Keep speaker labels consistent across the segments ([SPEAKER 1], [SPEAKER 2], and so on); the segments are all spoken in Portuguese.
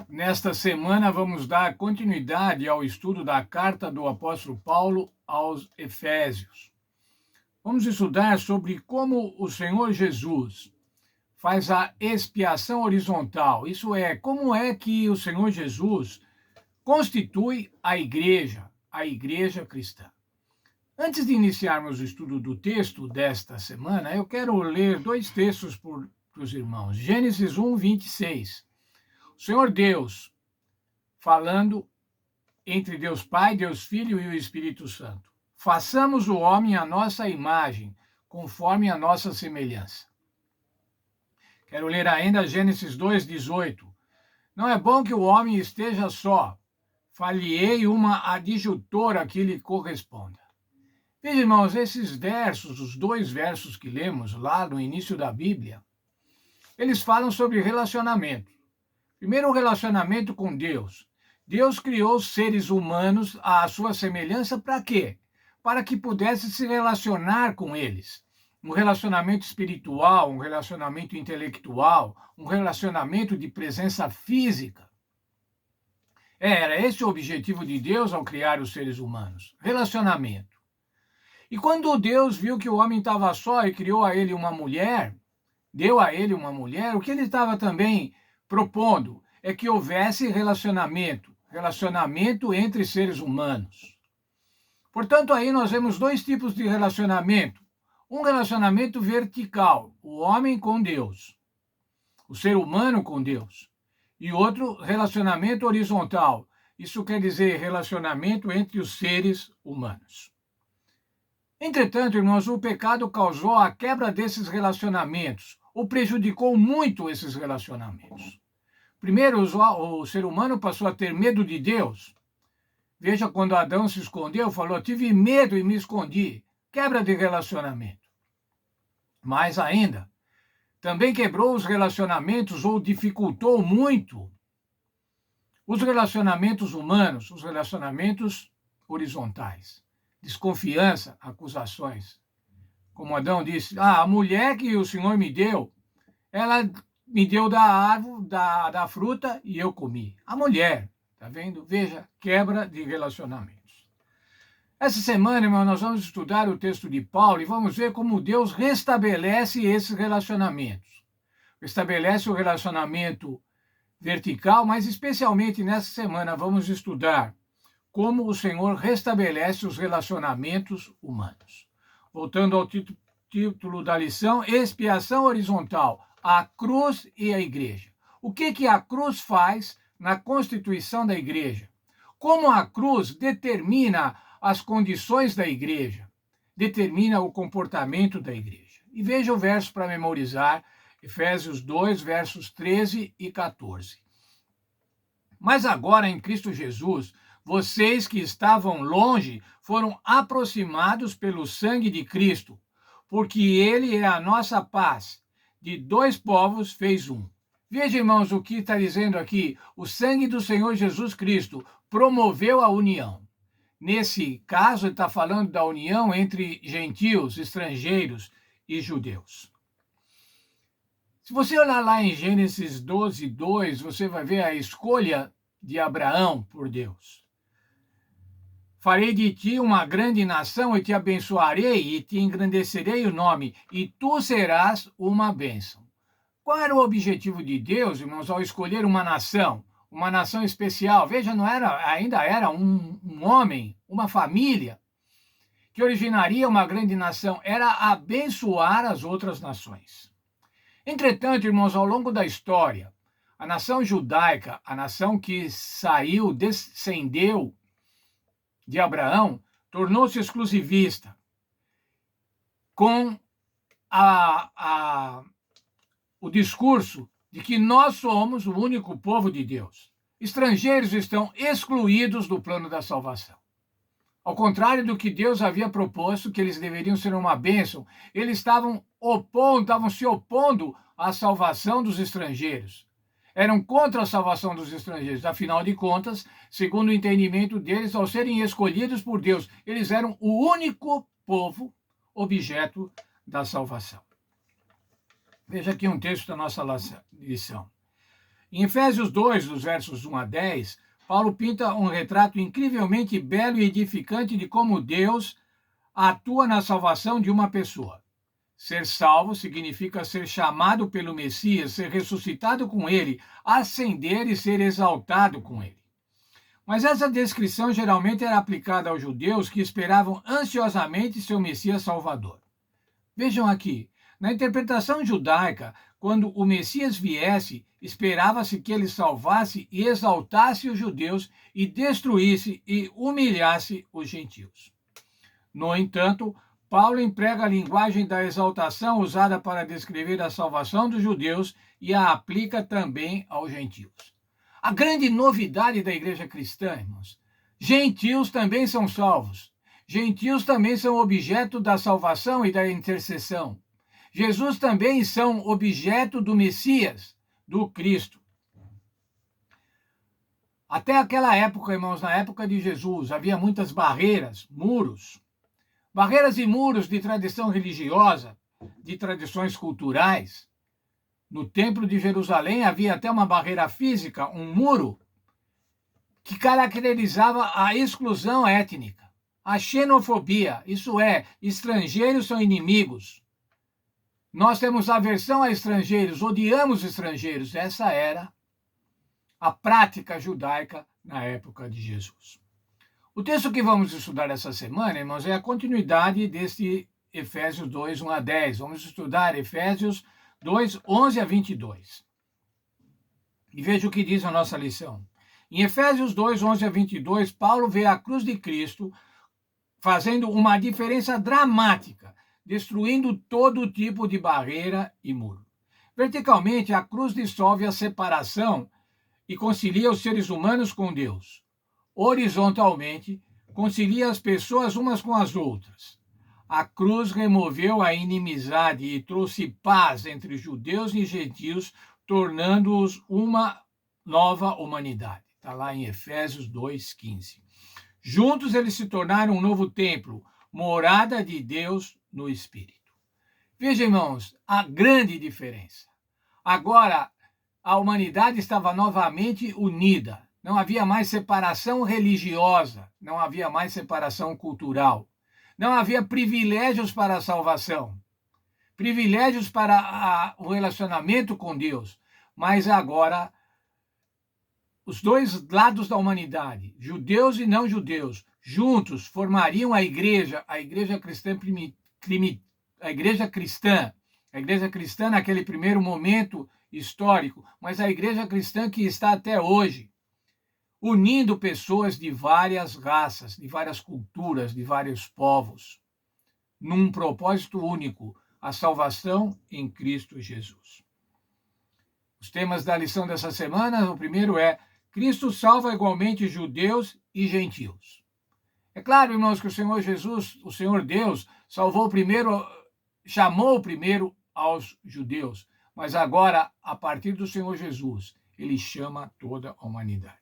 [SPEAKER 1] Nesta semana, vamos dar continuidade ao estudo da carta do apóstolo Paulo aos Efésios. Vamos estudar sobre como o Senhor Jesus faz a expiação horizontal. Isso é, como é que o Senhor Jesus constitui a igreja cristã. Antes de iniciarmos o estudo do texto desta semana, eu quero ler dois textos para os irmãos. Gênesis 1, 26. O Senhor Deus falando entre Deus Pai, Deus Filho e o Espírito Santo. Façamos o homem à nossa imagem, conforme a nossa semelhança. Quero ler ainda Gênesis 2:18. Não é bom que o homem esteja só. Far-lhe-ei uma adjutora que lhe corresponda. Veja, irmãos, esses versos, os dois versos que lemos lá no início da Bíblia, eles falam sobre relacionamento. Primeiro, o relacionamento com Deus. Deus criou seres humanos à sua semelhança para quê? Para que pudesse se relacionar com eles. Um relacionamento espiritual, um relacionamento intelectual, um relacionamento de presença física. Era esse o objetivo de Deus ao criar os seres humanos. Relacionamento. E quando Deus viu que o homem estava só e criou a ele uma mulher, deu a ele uma mulher, o que ele estava também propondo é que houvesse relacionamento entre seres humanos. Portanto, aí nós vemos dois tipos de relacionamento. Um relacionamento vertical, o homem com Deus, o ser humano com Deus. E outro relacionamento horizontal. Isso quer dizer relacionamento entre os seres humanos. Entretanto, irmãos, o pecado causou a quebra desses relacionamentos, ou prejudicou muito esses relacionamentos. Primeiro, o ser humano passou a ter medo de Deus. Veja, quando Adão se escondeu, falou: tive medo e me escondi. Quebra de relacionamento. Mais ainda, também quebrou os relacionamentos ou dificultou muito os relacionamentos humanos, os relacionamentos horizontais. Desconfiança, acusações. Como Adão disse: a mulher que o Senhor me deu, ela me deu da árvore, da fruta e eu comi. A mulher, tá vendo? Veja, quebra de relacionamentos. Essa semana, irmão, nós vamos estudar o texto de Paulo e vamos ver como Deus restabelece esses relacionamentos. Restabelece o relacionamento vertical, mas especialmente nessa semana vamos estudar como o Senhor restabelece os relacionamentos humanos. Voltando ao título da lição, expiação horizontal, a cruz e a igreja. O que a cruz faz na constituição da igreja? Como a cruz determina as condições da igreja, determina o comportamento da igreja. E veja o verso para memorizar, Efésios 2, versos 13 e 14. Mas agora, em Cristo Jesus, vocês que estavam longe foram aproximados pelo sangue de Cristo, porque ele é a nossa paz. De dois povos fez um. Veja, irmãos, o que está dizendo aqui. O sangue do Senhor Jesus Cristo promoveu a união. Nesse caso, ele está falando da união entre gentios, estrangeiros e judeus. Se você olhar lá em Gênesis 12, 2, você vai ver a escolha de Abraão por Deus. Farei de ti uma grande nação e te abençoarei e te engrandecerei o nome, e tu serás uma bênção. Qual era o objetivo de Deus, irmãos, ao escolher uma nação especial? Veja, ainda era um homem, uma família, que originaria uma grande nação, era abençoar as outras nações. Entretanto, irmãos, ao longo da história, a nação judaica, a nação que descendeu de Abraão, tornou-se exclusivista, com o discurso de que nós somos o único povo de Deus. Estrangeiros estão excluídos do plano da salvação. Ao contrário do que Deus havia proposto, que eles deveriam ser uma bênção, eles estavam se opondo à salvação dos estrangeiros. Eram contra a salvação dos estrangeiros. Afinal de contas, segundo o entendimento deles, ao serem escolhidos por Deus, eles eram o único povo objeto da salvação. Veja aqui um texto da nossa lição. Em Efésios 2, dos versos 1 a 10, Paulo pinta um retrato incrivelmente belo e edificante de como Deus atua na salvação de uma pessoa. Ser salvo significa ser chamado pelo Messias, ser ressuscitado com ele, ascender e ser exaltado com ele. Mas essa descrição geralmente era aplicada aos judeus que esperavam ansiosamente seu Messias Salvador. Vejam aqui, na interpretação judaica, quando o Messias viesse, esperava-se que ele salvasse e exaltasse os judeus e destruísse e humilhasse os gentios. No entanto, Paulo emprega a linguagem da exaltação usada para descrever a salvação dos judeus e a aplica também aos gentios. A grande novidade da igreja cristã, irmãos, gentios também são salvos. Gentios também são objeto da salvação e da intercessão. Jesus também são objeto do Messias, do Cristo. Até aquela época, irmãos, na época de Jesus, havia muitas barreiras, muros. Barreiras e muros de tradição religiosa, de tradições culturais. No Templo de Jerusalém havia até uma barreira física, um muro, que caracterizava a exclusão étnica, a xenofobia, isso é, estrangeiros são inimigos. Nós temos aversão a estrangeiros, odiamos estrangeiros. Essa era a prática judaica na época de Jesus. O texto que vamos estudar essa semana, irmãos, é a continuidade desse Efésios 2, 1 a 10. Vamos estudar Efésios 2, 11 a 22. E veja o que diz a nossa lição. Em Efésios 2, 11 a 22, Paulo vê a cruz de Cristo fazendo uma diferença dramática, destruindo todo tipo de barreira e muro. Verticalmente, a cruz dissolve a separação e concilia os seres humanos com Deus. Horizontalmente, concilia as pessoas umas com as outras. A cruz removeu a inimizade e trouxe paz entre judeus e gentios, tornando-os uma nova humanidade. Está lá em Efésios 2:15. Juntos eles se tornaram um novo templo, morada de Deus no Espírito. Veja, irmãos, a grande diferença. Agora, a humanidade estava novamente unida. Não havia mais separação religiosa, não havia mais separação cultural. Não havia privilégios para a salvação, privilégios para o relacionamento com Deus. Mas agora, os dois lados da humanidade, judeus e não judeus, juntos formariam a igreja cristã a igreja cristã naquele primeiro momento histórico, mas a igreja cristã que está até hoje, unindo pessoas de várias raças, de várias culturas, de vários povos, num propósito único, a salvação em Cristo Jesus. Os temas da lição dessa semana, o primeiro é: Cristo salva igualmente judeus e gentios. É claro, irmãos, que o Senhor Jesus, o Senhor Deus, chamou primeiro aos judeus, mas agora, a partir do Senhor Jesus, ele chama toda a humanidade.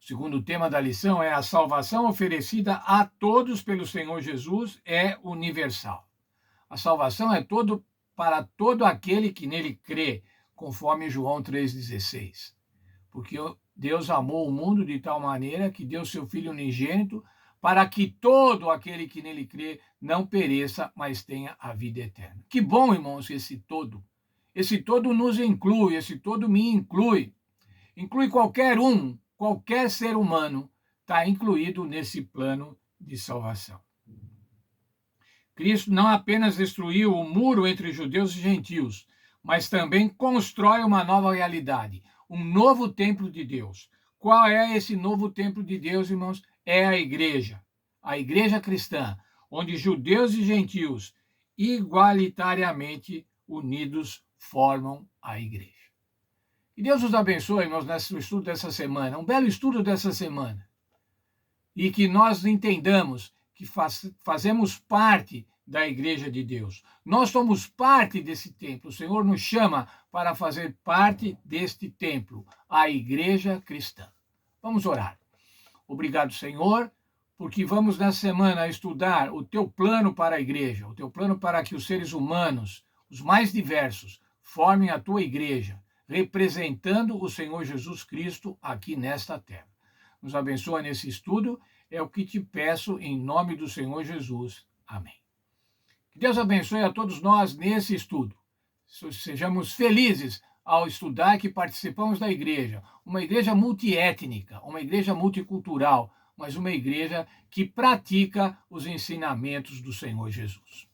[SPEAKER 1] O segundo tema da lição é: a salvação oferecida a todos pelo Senhor Jesus é universal. A salvação é para todo aquele que nele crê, conforme João 3,16. Porque Deus amou o mundo de tal maneira que deu seu Filho unigênito para que todo aquele que nele crê não pereça, mas tenha a vida eterna. Que bom, irmãos, esse todo. Esse todo nos inclui, esse todo me inclui. Inclui qualquer ser humano está incluído nesse plano de salvação. Cristo não apenas destruiu o muro entre judeus e gentios, mas também constrói uma nova realidade, um novo templo de Deus. Qual é esse novo templo de Deus, irmãos? É a igreja cristã, onde judeus e gentios, igualitariamente unidos, formam a igreja. Que Deus nos abençoe, irmãos, nesse estudo dessa semana, um belo estudo dessa semana. E que nós entendamos que fazemos parte da igreja de Deus. Nós somos parte desse templo. O Senhor nos chama para fazer parte deste templo, a igreja cristã. Vamos orar. Obrigado, Senhor, porque vamos nessa semana estudar o teu plano para a igreja, o teu plano para que os seres humanos, os mais diversos, formem a tua igreja. representando o Senhor Jesus Cristo aqui nesta terra. Nos abençoa nesse estudo, é o que te peço em nome do Senhor Jesus. Amém. Que Deus abençoe a todos nós nesse estudo. Sejamos felizes ao estudar que participamos da igreja, uma igreja multiétnica, uma igreja multicultural, mas uma igreja que pratica os ensinamentos do Senhor Jesus.